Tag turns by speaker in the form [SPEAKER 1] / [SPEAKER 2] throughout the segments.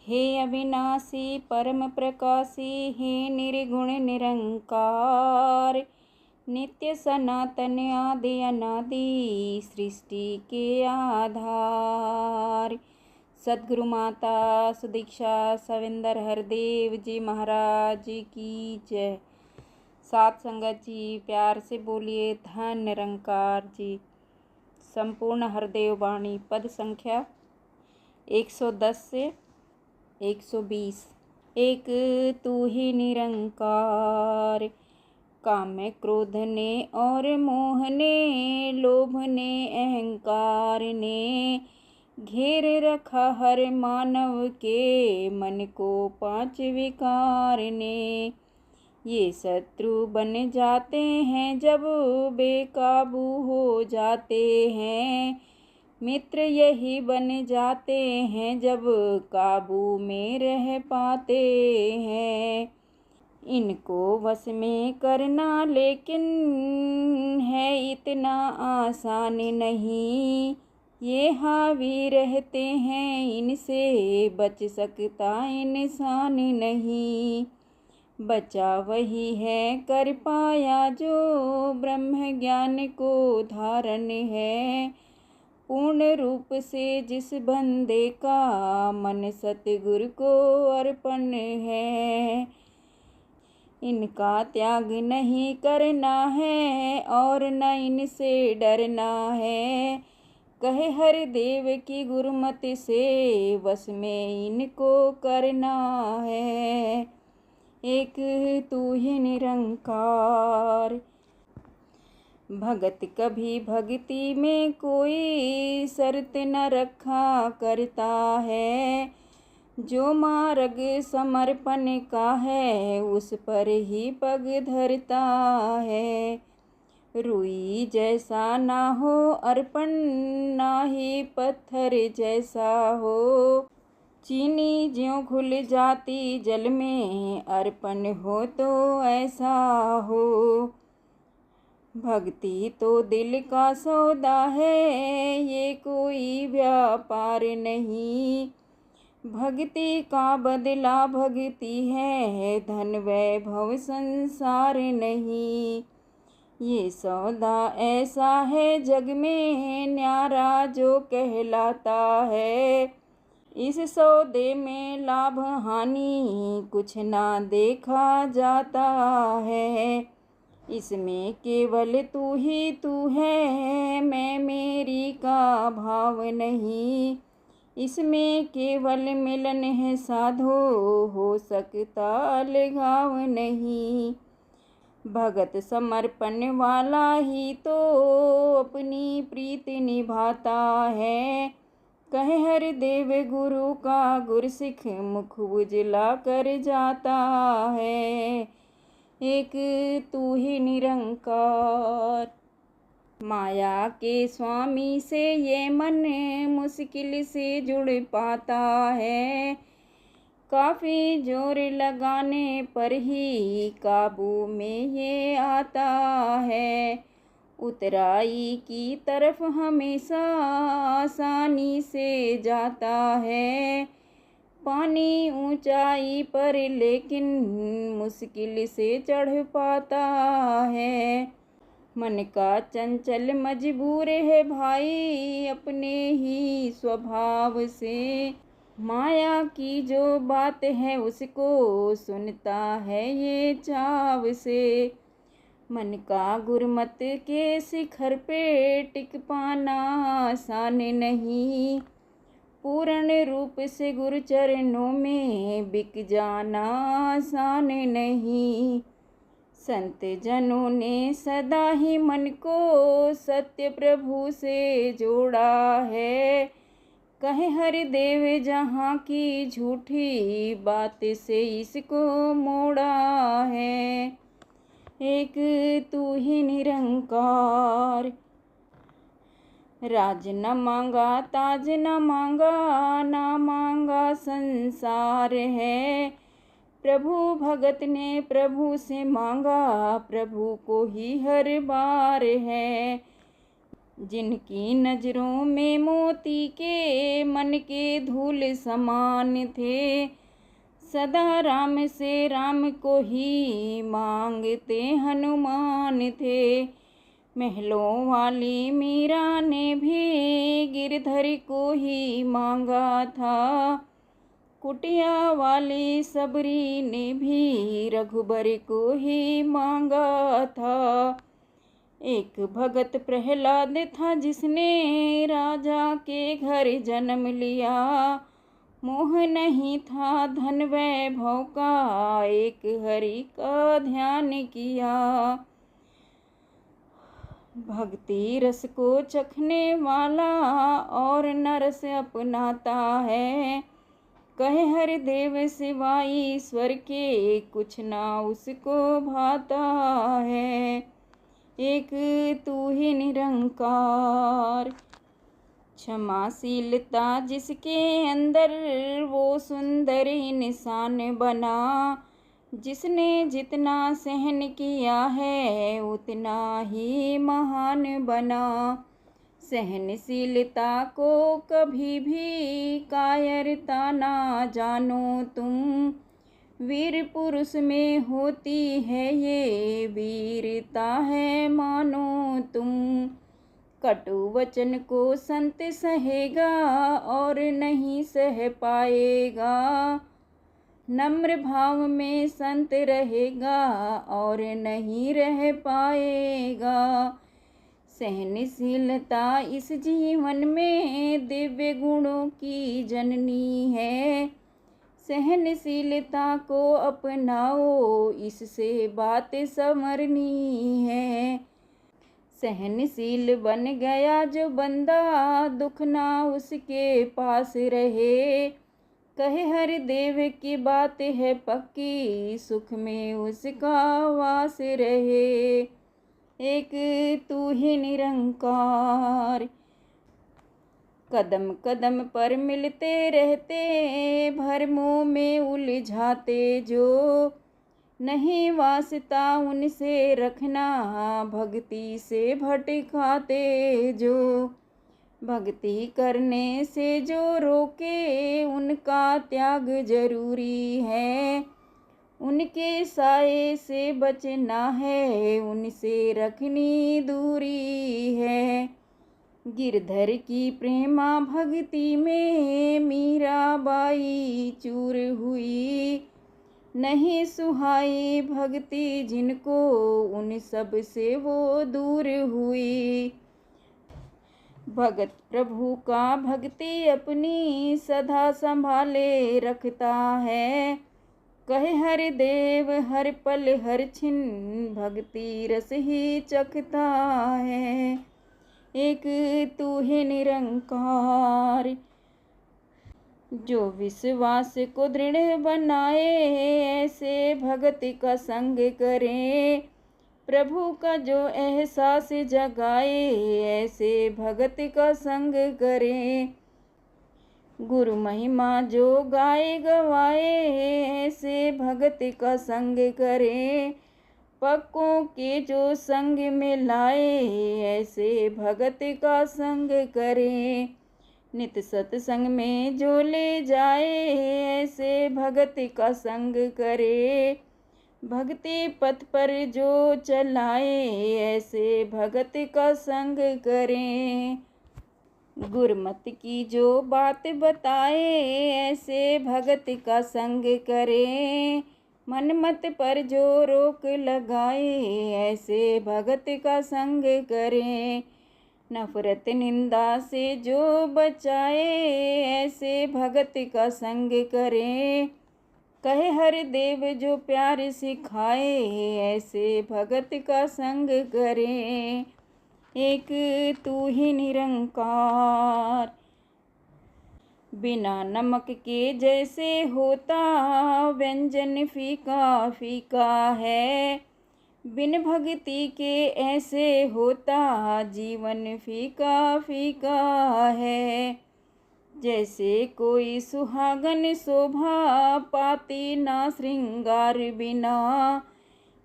[SPEAKER 1] हे अविनाशी परम प्रकाशी, हे निर्गुण निरंकार, नित्य सनातन आदि अनादि सृष्टि के आधार। सद्गुरु माता सुदीक्षा सविंदर हरदेव जी महाराज की जय। सात संगत जी प्यार से बोलिए धन निरंकार जी। संपूर्ण हरदेव वाणी पद संख्या 110 से 120। एक तू ही निरंकार, काम क्रोध ने और मोह ने, लोभ ने अहंकार ने, घेर रखा हर मानव के मन को पांच विकार ने। ये शत्रु बन जाते हैं जब बेकाबू हो जाते हैं, मित्र यही बन जाते हैं जब काबू में रह पाते हैं। इनको वश में करना लेकिन है इतना आसान नहीं, ये हावी रहते हैं इनसे बच सकता इंसान नहीं। बचा वही है कर पाया जो ब्रह्म ज्ञान को धारण है, पूर्ण रूप से जिस बंदे का मन सतगुरु को अर्पण है। इनका त्याग नहीं करना है और न इनसे डरना है, कहे हर देव की गुरुमति से वश में इनको करना है। एक तू ही निरंकार, भगत कभी भक्ति में कोई शर्त न रखा करता है, जो मार्ग समर्पण का है उस पर ही पग धरता है। रुई जैसा ना हो अर्पण, ना ही पत्थर जैसा हो, चीनी ज्यों घुल जाती जल में अर्पण हो तो ऐसा हो। भक्ति तो दिल का सौदा है, ये कोई व्यापार नहीं, भक्ति का बदला भक्ति है, धन वैभव संसार नहीं। ये सौदा ऐसा है जग में न्यारा जो कहलाता है, इस सौदे में लाभ हानि कुछ ना देखा जाता है। इसमें केवल तू ही तू है, मैं मेरी का भाव नहीं, इसमें केवल मिलन है साधो, हो सकता अलगाव नहीं। भगत समर्पण वाला ही तो अपनी प्रीत निभाता है, कहे हर देव गुरु का गुरसिख मुख उजला कर जाता है। एक तू ही निरंकार, माया के स्वामी से ये मन मुश्किल से जुड़ पाता है, काफी जोर लगाने पर ही काबू में ये आता है। उतराई की तरफ हमेशा आसानी से जाता है, पानी ऊंचाई पर लेकिन मुश्किल से चढ़ पाता है। मन का चंचल मजबूर है भाई अपने ही स्वभाव से, माया की जो बात है उसको सुनता है ये चाव से। मन का गुरमत के शिखर पे टिक पाना आसान नहीं, पूर्ण रूप से गुरु चरणों में बिक जाना आसान नहीं। संत जनों ने सदा ही मन को सत्य प्रभु से जोड़ा है, कहे हर देव जहाँ की झूठी बात से इसको मोड़ा है। एक तू ही निरंकार, राज न मांगा ताज न मांगा, ना मांगा संसार है, प्रभु भगत ने प्रभु से मांगा, प्रभु को ही हर बार है। जिनकी नजरों में मोती के मन के धूल समान थे, सदा राम से राम को ही मांगते हनुमान थे। महलों वाली मीरा ने भी गिरधर को ही मांगा था, कुटिया वाली सबरी ने भी रघुबर को ही मांगा था। एक भगत प्रहलाद था जिसने राजा के घर जन्म लिया, मोह नहीं था धन वैभव का, एक हरि का ध्यान किया। भक्ति रस को चखने वाला और नरस अपनाता है, कहे हरि देव सिवाय ईश्वर के कुछ ना उसको भाता है। एक तू ही निरंकार, क्षमाशीलता जिसके अंदर वो सुंदर इंसान बना, जिसने जितना सहन किया है उतना ही महान बना। सहनशीलता को कभी भी कायरता ना जानो तुम, वीर पुरुष में होती है ये वीरता है मानो तुम। कटु वचन को संत सहेगा और नहीं सह पाएगा, नम्र भाव में संत रहेगा और नहीं रह पाएगा। सहनशीलता इस जीवन में दिव्य गुणों की जननी है, सहनशीलता को अपनाओ इससे बात संवरनी है। सहनशील बन गया जो बंदा दुख ना उसके पास रहे, कहे हरि देव की बात है पक्की सुख में उसका वास रहे। एक तू ही निरंकार, कदम कदम पर मिलते रहते भरमों में उलझाते जो, नहीं वास्ता उनसे रखना भक्ति से भटकाते जो। भक्ति करने से जो रोके उनका त्याग जरूरी है, उनके साए से बचना है उनसे रखनी दूरी है। गिरधर की प्रेमा भक्ति में मीराबाई चूर हुई, नहीं सुहाई भक्ति जिनको उन सब से वो दूर हुई। भगत प्रभु का भक्ति अपनी सदा संभाले रखता है, कहे हरि देव हर पल हर छिन भक्ति रस ही चखता है। एक तू ही निरंकार, जो विश्वास को दृढ़ बनाए ऐसे भगत का संग करे, प्रभु का जो एहसास जगाए ऐसे भगत का संग करे। गुरु महिमा जो गाए गवाए ऐसे भगत का संग करे, पक्कों के जो संग में लाए ऐसे भगत का संग करे। नित सत्संग में जो ले जाए ऐसे भगत का संग करे, भक्ति पथ पर जो चलाए ऐसे भगत का संग करें। गुरमत की जो बात बताए ऐसे भगत का संग करें, मनमत पर जो रोक लगाए ऐसे भगत का संग करें। नफरत निंदा से जो बचाए ऐसे भगत का संग करें, कहे हर देव जो प्यार सिखाए ऐसे भगत का संग करें। एक तू ही निरंकार, बिना नमक के जैसे होता व्यंजन फीका फीका है, बिन भक्ति के ऐसे होता जीवन फीका फीका है। जैसे कोई सुहागन शोभा पाती ना श्रृंगार बिना,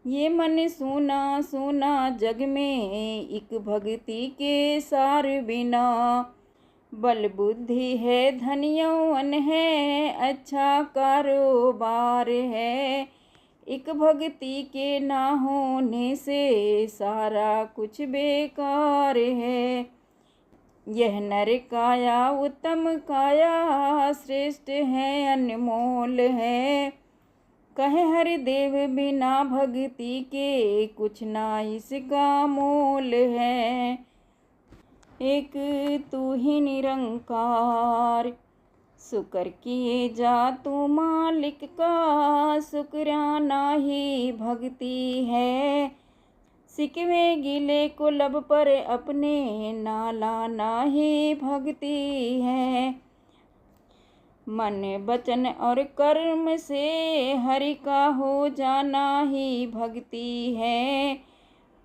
[SPEAKER 1] ये मन सूना सूना जग में, एक भक्ति के सार बिना। बल बुद्धि है धन यौवन है, अच्छा कारोबार है। एक भक्ति के ना होने से सारा कुछ बेकार है। यह नर काया उत्तम काया, श्रेष्ठ है अनमोल है। कहे हरि देव बिना भक्ति के, कुछ ना इसका मोल है। एक तू ही निरंकार, शुक्र किए जा तू मालिक का। शुक्राना ही भक्ति है, सिकवे गिले को लब पर अपने, नालाना ही भक्ति है। मन वचन और कर्म से हरि का हो जाना ही भक्ति है।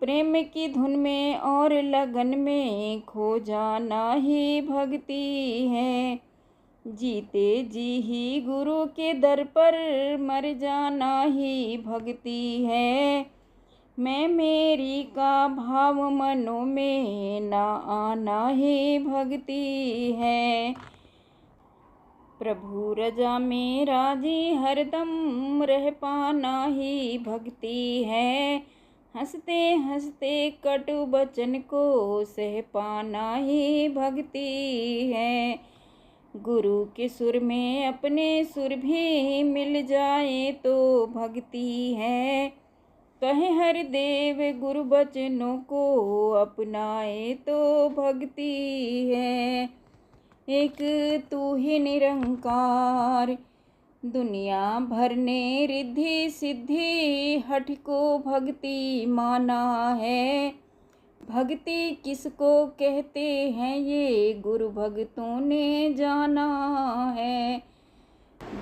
[SPEAKER 1] प्रेम की धुन में और लगन में खो जाना ही भक्ति है। जीते जी ही गुरु के दर पर मर जाना ही भक्ति है। मैं मेरी का भाव मनों में ना आना ही भक्ति है। प्रभु रजा में राजी हरदम रह पाना ही भक्ति है। हंसते हंसते कटु बचन को सह पाना ही भक्ति है। गुरु के सुर में अपने सुर भी मिल जाए तो भक्ति है। कहे हर देव गुरु बचनों को अपनाए तो भक्ति है। एक तू ही निरंकार, दुनिया भर ने रिद्धि सिद्धि हठ को भक्ति माना है। भक्ति किसको कहते हैं ये गुरु भक्तों ने जाना है।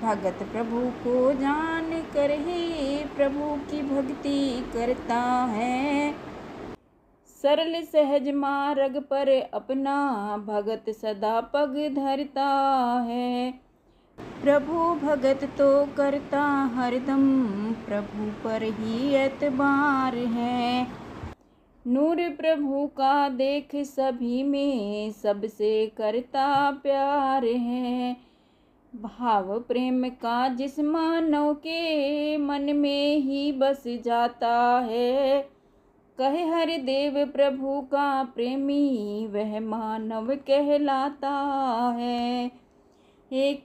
[SPEAKER 1] भगत प्रभु को जान कर ही प्रभु की भक्ति करता है। सरल सहज मार्ग पर अपना भगत सदा पग धरता है। प्रभु भगत तो करता हरदम, प्रभु पर ही एतबार है। नूर प्रभु का देख सभी में, सबसे करता प्यार है। भाव प्रेम का जिस मानव के मन में ही बस जाता है। कहे हरि देव प्रभु का प्रेमी, वह मानव कहलाता है। एक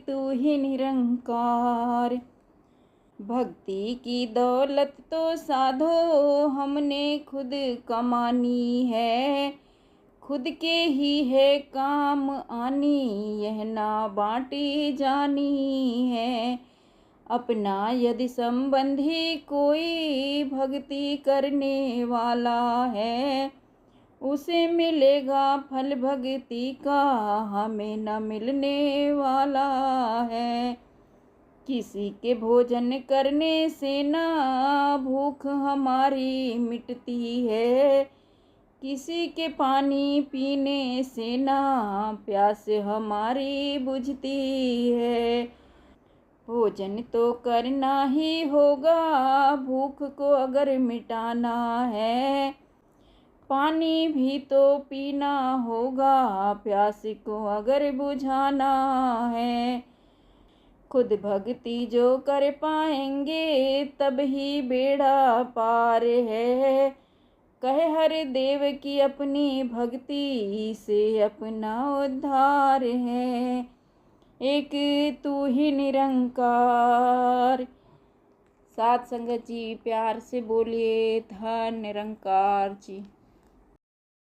[SPEAKER 1] तू ही निरंकार, भक्ति की दौलत तो साधो हमने खुद कमानी है। खुद के ही है काम आनी, यह ना बांटी जानी है। अपना यदि संबंधी कोई भक्ति करने वाला है, उसे मिलेगा फल भक्ति का, हमें न मिलने वाला है। किसी के भोजन करने से ना भूख हमारी मिटती है। किसी के पानी पीने से ना प्यास हमारी बुझती है। भोजन तो करना ही होगा, भूख को अगर मिटाना है। पानी भी तो पीना होगा, प्यास को अगर बुझाना है। खुद भक्ति जो कर पाएंगे, तब ही बेड़ा पार है। कहे हर देव की अपनी भक्ति से अपना उद्धार है। एक तू ही निरंकार। साथ संगत जी प्यार से बोलिए धन निरंकार जी।